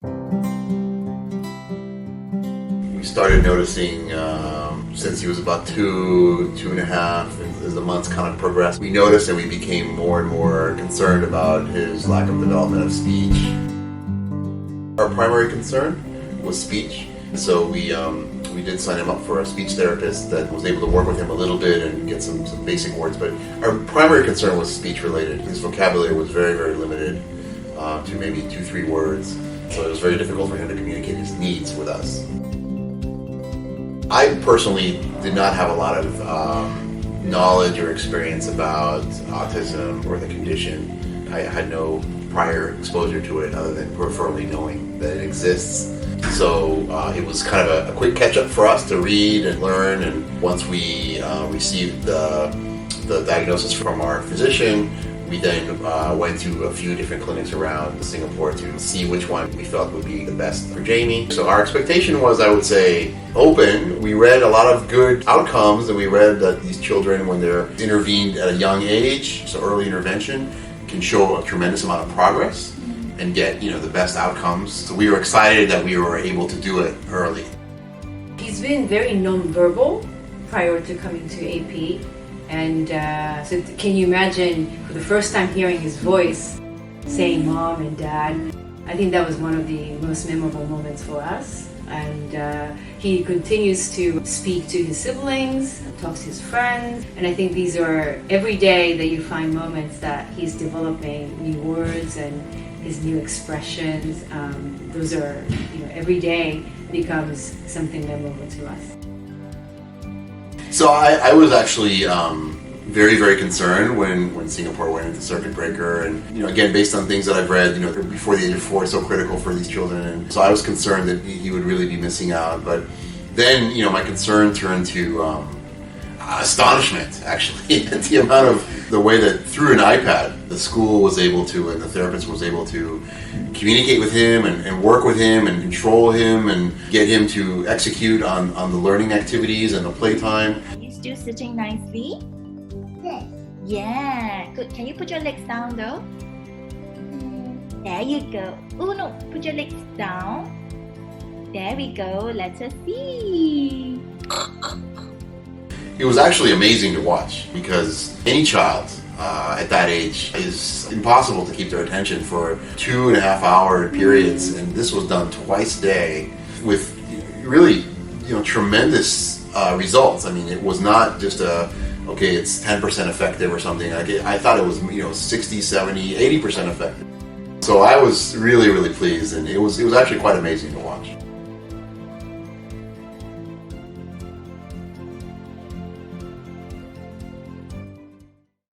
We started noticing since he was about 2.5, as the months kind of progressed. We noticed and we became more and more concerned about his lack of development of speech. Our primary concern was speech, so we did sign him up for a speech therapist that was able to work with him a little bit and get some basic words, but our primary concern was speech related. His vocabulary was very, very limited to maybe 2-3 words, so it was very difficult for him to communicate his needs with us. I personally did not have a lot of knowledge or experience about autism or the condition. I had no prior exposure to it other than peripherally knowing that it exists. So it was kind of a quick catch-up for us to read and learn, and once we received the diagnosis from our physician, we then went to a few different clinics around Singapore to see which one we felt would be the best for Jamie. So our expectation was, I would say, open. We read a lot of good outcomes, and we read that these children, when they're intervened at a young age, so early intervention, can show a tremendous amount of progress and get, the best outcomes. So we were excited that we were able to do it early. He's been very non-verbal prior to coming to AP. And so can you imagine, for the first time hearing his voice, saying mom and dad, I think that was one of the most memorable moments for us. And he continues to speak to his siblings, talks to his friends, and I think these are every day that you find moments that he's developing new words and his new expressions. Those are, every day becomes something memorable to us. So I was actually very, very concerned when Singapore went into circuit breaker, and again, based on things that I've read, before the age of 4 is so critical for these children, and so I was concerned that he would really be missing out. But then, my concern turned to astonishment, actually, at the amount of the way that through an iPad, the school was able to, and the therapist was able to communicate with him and work with him and control him and get him to execute on the learning activities and the playtime. Are you still sitting nicely? Yes. Yeah, good. Can you put your legs down though? There you go. Oh no, put your legs down. There we go. Let us see. It was actually amazing to watch because any child at that age is impossible to keep their attention for 2.5-hour periods, and this was done twice a day with really tremendous results. I mean, it was not just it's 10% effective or something. I thought it was 60, 70, 80% effective. So I was really, really pleased, and it was actually quite amazing to watch.